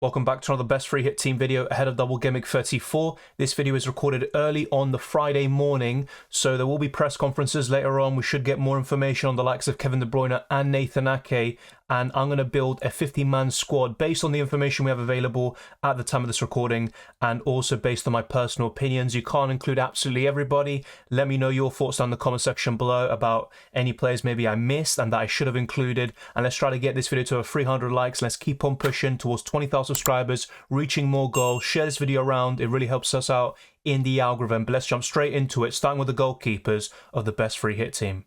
Welcome back to another best free hit team video ahead of Double Gameweek 34. This video is recorded early on the Friday morning, so there will be press conferences later on. We should get more information on the likes of Kevin De Bruyne and Nathan Ake, and I'm going to build a 50-man squad based on the information we have available at the time of this recording, and also based on my personal opinions. You can't include absolutely everybody. Let me know your thoughts down in the comment section below about any players maybe I missed and that I should have included, and let's try to get this video to 300 likes. Let's keep on pushing towards 20,000 subscribers, reaching more goals. Share this video around, it really helps us out in the algorithm. But let's jump straight into it, starting with the goalkeepers of the best free hit team.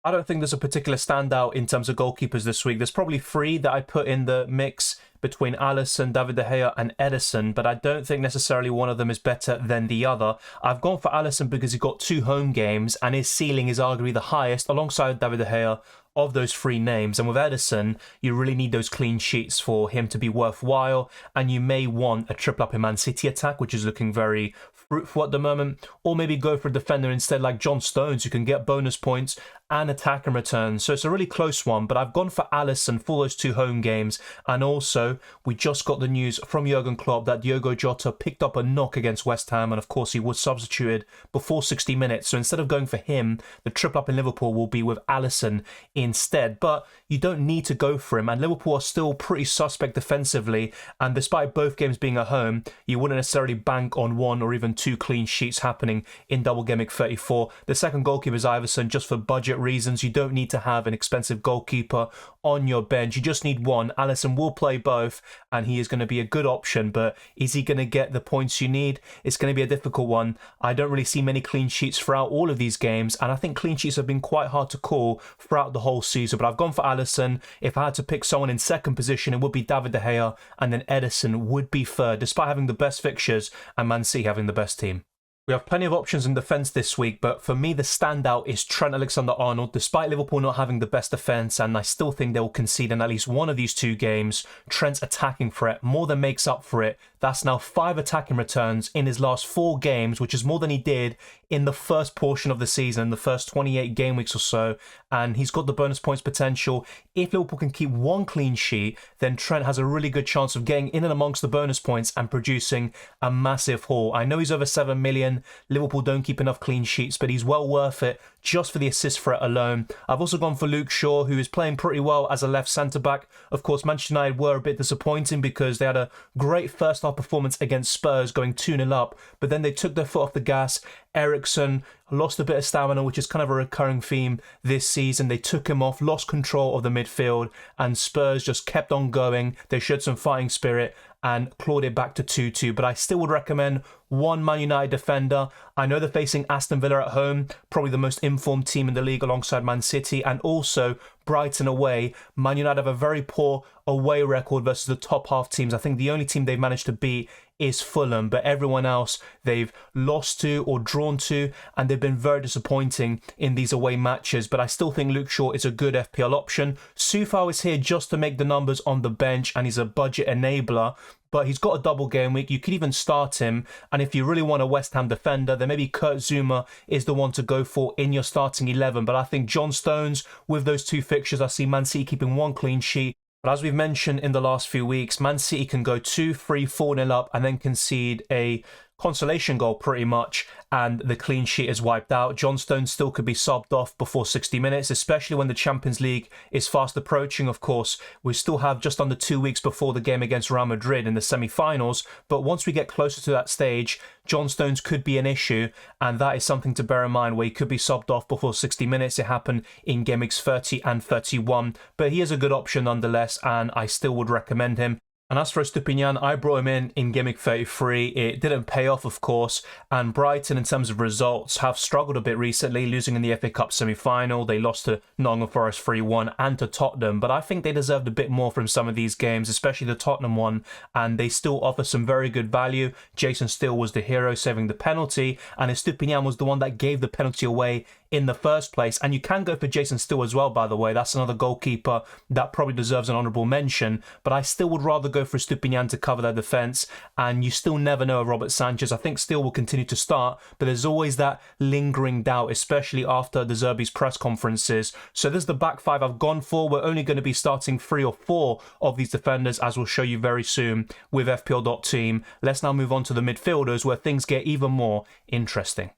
I don't think there's a particular standout in terms of goalkeepers this week. There's probably three that I put in the mix between Alisson, David De Gea and Ederson, but I don't think necessarily one of them is better than the other. I've gone for Alisson because he's got 2 home games and his ceiling is arguably the highest alongside David De Gea of those 3 names. And with Ederson, you really need those clean sheets for him to be worthwhile, and you may want a triple up in Man City attack, which is looking very fruitful at the moment, or maybe go for a defender instead like John Stones, who can get bonus points and attack and return. So it's a really close one, but I've gone for Alisson for those 2 home games. And also, we just got the news from Jurgen Klopp that Diogo Jota picked up a knock against West Ham, and of course he was substituted before 60 minutes. So instead of going for him, the triple up in Liverpool will be with Alisson instead. But you don't need to go for him, and Liverpool are still pretty suspect defensively, and despite both games being at home, you wouldn't necessarily bank on 1 or even 2 clean sheets happening in Double Gameweek 34. The second goalkeeper is Iverson, just for budget reasons. You don't need to have an expensive goalkeeper on your bench, you just need one. Alisson will play both and he is going to be a good option, but is he going to get the points you need? It's going to be a difficult one. I don't really see many clean sheets throughout all of these games, and I think clean sheets have been quite hard to call throughout the whole season. But I've gone for Alisson. If I had to pick someone in second position, it would be David De Gea, and then Ederson would be third, despite having the best fixtures and Man City having the best team. We have plenty of options in defence this week, but for me the standout is Trent Alexander-Arnold. Despite Liverpool not having the best defence, and I still think they will concede in at least one of these 2 games, Trent's attacking threat more than makes up for it. That's now 5 attacking returns in his last 4 games, which is more than he did in the first portion of the season, the first 28 game weeks or so, and he's got the bonus points potential. If Liverpool can keep 1 clean sheet, then Trent has a really good chance of getting in and amongst the bonus points and producing a massive haul. I know he's over 7 million. Liverpool don't keep enough clean sheets, but he's well worth it just for the assist threat alone. I've also gone for Luke Shaw, who is playing pretty well as a left centre-back. Of course, Manchester United were a bit disappointing because they had a great first-half performance against Spurs, going 2-0 up, but then they took their foot off the gas. Eriksen lost a bit of stamina, which is kind of a recurring theme this season. They took him off, lost control of the midfield, and Spurs just kept on going. They showed some fighting spirit and clawed it back to 2-2. But I still would recommend one Man United defender. I know they're facing Aston Villa at home, probably the most informed team in the league alongside Man City, and also Brighton away. Man United have a very poor away record versus the top half teams. I think the only team they've managed to beat is Fulham, but everyone else they've lost to or drawn to, and they've been very disappointing in these away matches. But I still think Luke Shaw is a good FPL option. Soufal is here just to make the numbers on the bench, and he's a budget enabler, but he's got a double game week. You could even start him, and if you really want a West Ham defender, then maybe Kurt Zouma is the one to go for in your starting 11. But I think John Stones, with those 2 fixtures, I see Man City keeping 1 clean sheet. But as we've mentioned in the last few weeks, Man City can go 2-3, 4-0 up and then concede a consolation goal pretty much, and the clean sheet is wiped out. John Stones still could be subbed off before 60 minutes, especially when the Champions League is fast approaching. Of course, we still have just under 2 weeks before the game against Real Madrid in the semi-finals, but once we get closer to that stage, John Stones could be an issue, and that is something to bear in mind, where he could be subbed off before 60 minutes. It happened in game weeks 30 and 31, but he is a good option nonetheless, and I still would recommend him. And as for Estupinian, I brought him in Game Week 33. It didn't pay off, of course, and Brighton, in terms of results, have struggled a bit recently, losing in the FA Cup semi-final. They lost to Nottingham Forest 3-1 and to Tottenham, but I think they deserved a bit more from some of these games, especially the Tottenham one, and they still offer some very good value. Jason Steele was the hero, saving the penalty, and Estupinian was the one that gave the penalty away in the first place. And you can go for Jason Steele as well, by the way. That's another goalkeeper that probably deserves an honourable mention, but I still would rather go go for Stupinian to cover their defence, and you still never know of Robert Sanchez. I think still will continue to start, but there's always that lingering doubt, especially after De Zerbi's press conferences. So this is the back five I've gone for. We're only going to be starting 3 or 4 of these defenders, as we'll show you very soon with FPL.team. Let's now move on to the midfielders, where things get even more interesting.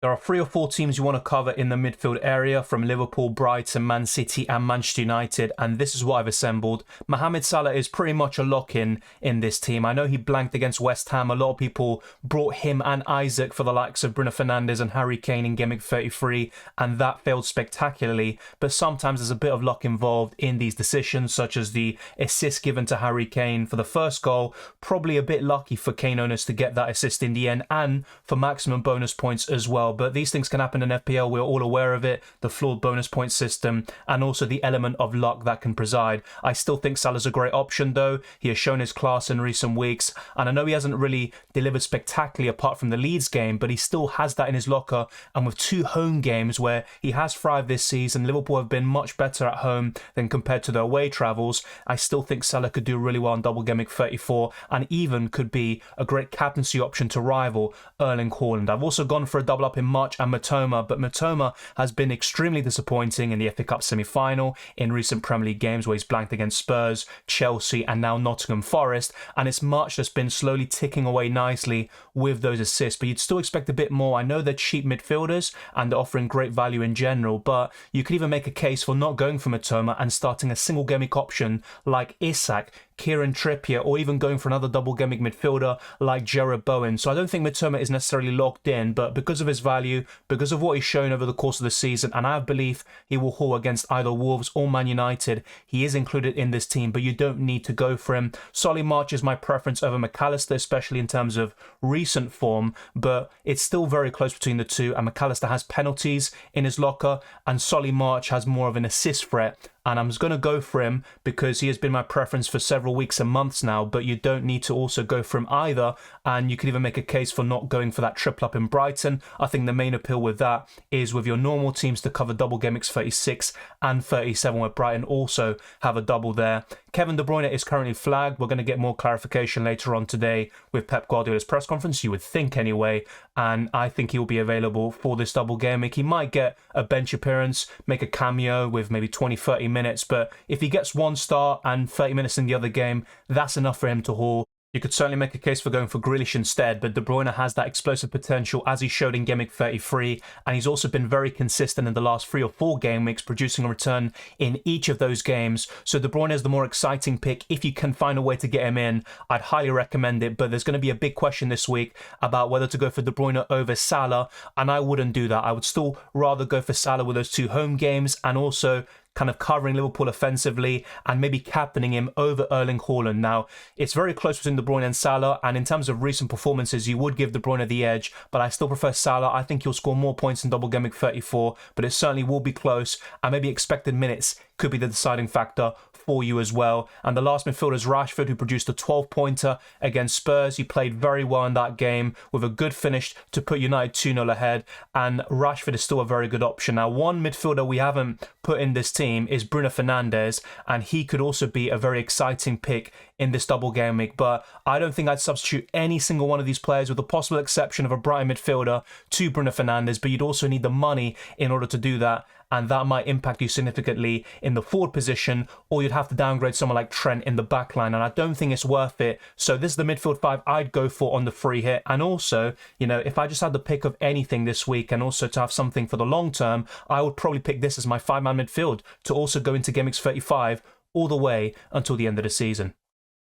There are 3 or 4 teams you want to cover in the midfield area, from Liverpool, Brighton, Man City and Manchester United, and this is what I've assembled. Mohamed Salah is pretty much a lock-in in this team. I know he blanked against West Ham. A lot of people brought him and Isaac for the likes of Bruno Fernandes and Harry Kane in Game Week 33, and that failed spectacularly. But sometimes there's a bit of luck involved in these decisions, such as the assist given to Harry Kane for the first goal. Probably a bit lucky for Kane owners to get that assist in the end, and for maximum bonus points as well. But these things can happen in FPL. We're all aware of it, the flawed bonus point system, and also the element of luck that can preside. I still think Salah's a great option though. He has shown his class in recent weeks, and I know he hasn't really delivered spectacularly apart from the Leeds game, but he still has that in his locker. And with 2 home games where he has thrived this season, Liverpool have been much better at home than compared to their away travels. I still think Salah could do really well on Double Gameweek 34, and even could be a great captaincy option to rival Erling Haaland. I've also gone for a double up in March and Matoma, but Matoma has been extremely disappointing in the FA Cup semi-final, in recent Premier League games where he's blanked against Spurs, Chelsea and now Nottingham Forest, and it's March that's been slowly ticking away nicely with those assists, but you'd still expect a bit more. I know they're cheap midfielders and they're offering great value in general, but you could even make a case for not going for Matoma and starting a single game week option like Isak, Kieran Trippier, or even going for another double game week midfielder like Jared Bowen. So I don't think Matoma is necessarily locked in, but because of his value, because of what he's shown over the course of the season, and I have belief he will haul against either Wolves or Man United, he is included in this team, but you don't need to go for him. Solly March is my preference over McAllister, especially in terms of recent form, but it's still very close between the two, and McAllister has penalties in his locker, and Solly March has more of an assist threat. And I'm just going to go for him because he has been my preference for several weeks and months now, but you don't need to also go for him either. And you could even make a case for not going for that triple up in Brighton. I think the main appeal with that is with your normal teams to cover double game weeks 36 and 37, where Brighton also have a double there. Kevin De Bruyne is currently flagged. We're going to get more clarification later on today with Pep Guardiola's press conference, you would think anyway. And I think he will be available for this double game week. He might get a bench appearance, make a cameo with maybe 20-30 minutes, but if he gets 1 start and 30 minutes in the other game, that's enough for him to haul. You could certainly make a case for going for Grealish instead, but De Bruyne has that explosive potential as he showed in Game Week 33, and he's also been very consistent in the last 3 or 4 game weeks, producing a return in each of those games. So De Bruyne is the more exciting pick. If you can find a way to get him in, I'd highly recommend it, but there's going to be a big question this week about whether to go for De Bruyne over Salah, and I wouldn't do that. I would still rather go for Salah with those 2 home games, and also kind of covering Liverpool offensively and maybe captaining him over Erling Haaland. Now, it's very close between De Bruyne and Salah, and in terms of recent performances, you would give De Bruyne the edge, but I still prefer Salah. I think he'll score more points in Double Game Week 34, but it certainly will be close, and maybe expected minutes could be the deciding factor for you as well. And the last midfielder is Rashford, who produced a 12-pointer against Spurs. He played very well in that game with a good finish to put United 2-0 ahead, and Rashford is still a very good option. Now, one midfielder we haven't put in this team is Bruno Fernandes, and he could also be a very exciting pick in this double game week, but I don't think I'd substitute any single one of these players, with the possible exception of a Brighton midfielder, to Bruno Fernandes, but you'd also need the money in order to do that, and that might impact you significantly in the forward position, or you'd have to downgrade someone like Trent in the back line, and I don't think it's worth it. So this is the midfield 5 I'd go for on the free hit. And also, you know, if I just had the pick of anything this week, and also to have something for the long term, I would probably pick this as my 5-man midfield to also go into Game Week 35 all the way until the end of the season.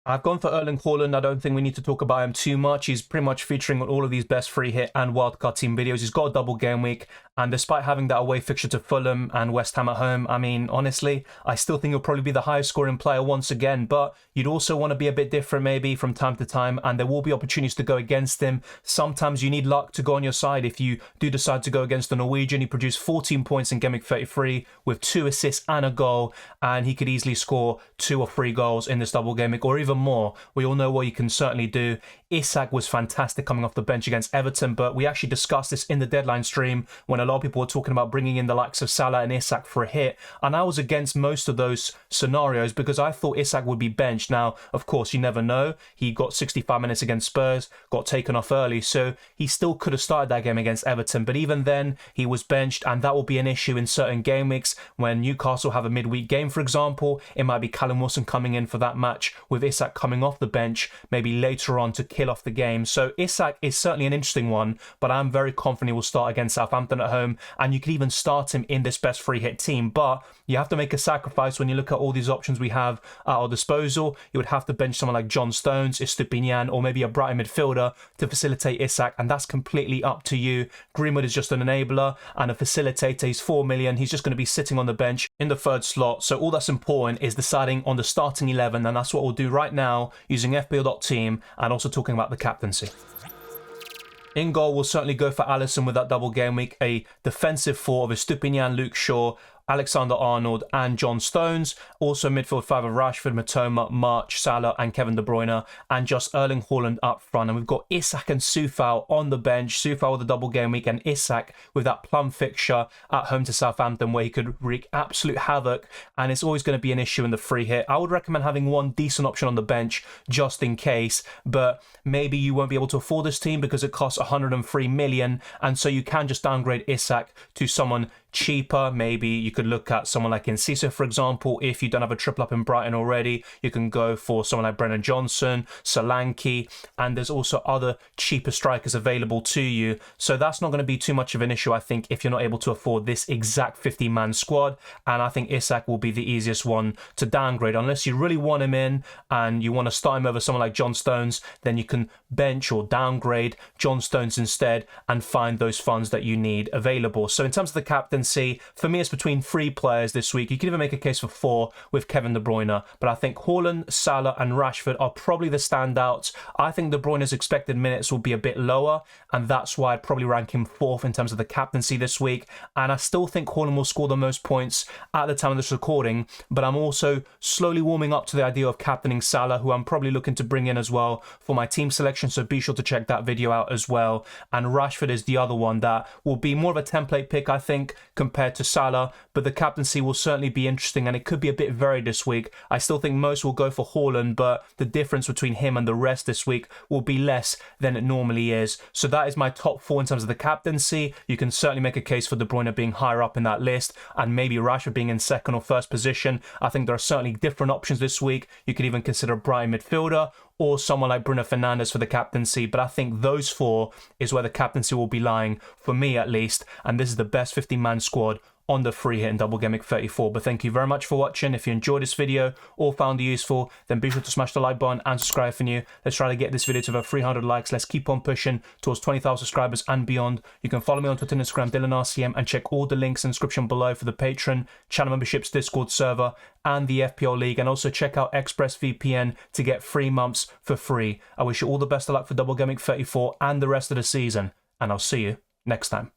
I've gone for Erling Haaland. I don't think we need to talk about him too much. He's pretty much featuring on all of these best free hit and wildcard team videos. He's got a double game week, and despite having that away fixture to Fulham and West Ham at home, I mean, honestly, I still think he'll probably be the highest scoring player once again, but you'd also want to be a bit different maybe from time to time, and there will be opportunities to go against him. Sometimes you need luck to go on your side. If you do decide to go against the Norwegian, he produced 14 points in Game Week 33 with 2 assists and a goal, and he could easily score 2 or 3 goals in this double game week, or even even more, we all know what you can certainly do. Isak was fantastic coming off the bench against Everton, but we actually discussed this in the deadline stream when a lot of people were talking about bringing in the likes of Salah and Isak for a hit, and I was against most of those scenarios because I thought Isak would be benched. Now, of course, you never know. He got 65 minutes against Spurs, got taken off early, so he still could have started that game against Everton, but even then, he was benched, and that will be an issue in certain game weeks. When Newcastle have a midweek game, for example, it might be Callum Wilson coming in for that match with Isak coming off the bench, maybe later on to kill off the game. So Isak is certainly an interesting one, but I'm very confident he will start against Southampton at home, and you could even start him in this best free hit team, but you have to make a sacrifice when you look at all these options we have at our disposal. You would have to bench someone like John Stones, Estupiñán, or maybe a Brighton midfielder to facilitate Isak, and that's completely up to you. Greenwood is just an enabler and a facilitator. He's 4 million. He's just going to be sitting on the bench in the third slot. So all that's important is deciding on the starting 11, and that's what we'll do right now using FPL.team and also talking about the captaincy. In goal, we'll certainly go for Alisson with that double game week, a defensive four of Estupiñán, Luke Shaw, Alexander-Arnold and John Stones. Also midfield five of Rashford, Matoma, March, Salah and Kevin De Bruyne, and just Erling Haaland up front. And we've got Isak and Soufal on the bench. Soufal with a double game week and Isak with that plum fixture at home to Southampton where he could wreak absolute havoc, and it's always going to be an issue in the free hit. I would recommend having one decent option on the bench just in case, but maybe you won't be able to afford this team because it costs 103 million, and so you can just downgrade Isak to someone cheaper. Maybe you could look at someone like Enciso, for example. If you don't have a triple up in Brighton already, you can go for someone like Brennan Johnson, Solanke, and there's also other cheaper strikers available to you. So that's not going to be too much of an issue, I think, if you're not able to afford this exact 50-man squad. And I think Isak will be the easiest one to downgrade. Unless you really want him in and you want to start him over someone like John Stones, then you can bench or downgrade John Stones instead and find those funds that you need available. So in terms of the captaincy, for me, it's between three players this week. You can even make a case for four with Kevin De Bruyne, but I think Haaland, Salah and Rashford are probably the standouts. I think De Bruyne's expected minutes will be a bit lower, and that's why I'd probably rank him fourth in terms of the captaincy this week. And I still think Haaland will score the most points at the time of this recording, but I'm also slowly warming up to the idea of captaining Salah, who I'm probably looking to bring in as well for my team selection, so be sure to check that video out as well. And Rashford is the other one that will be more of a template pick, I think, compared to Salah, but the captaincy will certainly be interesting and it could be a bit varied this week. I still think most will go for Haaland, but the difference between him and the rest this week will be less than it normally is. So that is my top four in terms of the captaincy. You can certainly make a case for De Bruyne being higher up in that list and maybe Rashford being in second or first position. I think there are certainly different options this week. You could even consider a Brighton midfielder or someone like Bruno Fernandes for the captaincy, but I think those four is where the captaincy will be lying, for me at least, and this is the best 15-man squad on the free hit in Double Gameweek 34. But thank you very much for watching. If you enjoyed this video or found it useful, then be sure to smash the like button and subscribe if you're new. Let's try to get this video to over 300 likes. Let's keep on pushing towards 20,000 subscribers and beyond. You can follow me on Twitter and Instagram, DylanRCM, and check all the links in the description below for the Patreon, channel memberships, Discord server, and the FPL League. And also check out ExpressVPN to get 3 months for free. I wish you all the best of luck for Double Gameweek 34 and the rest of the season, and I'll see you next time.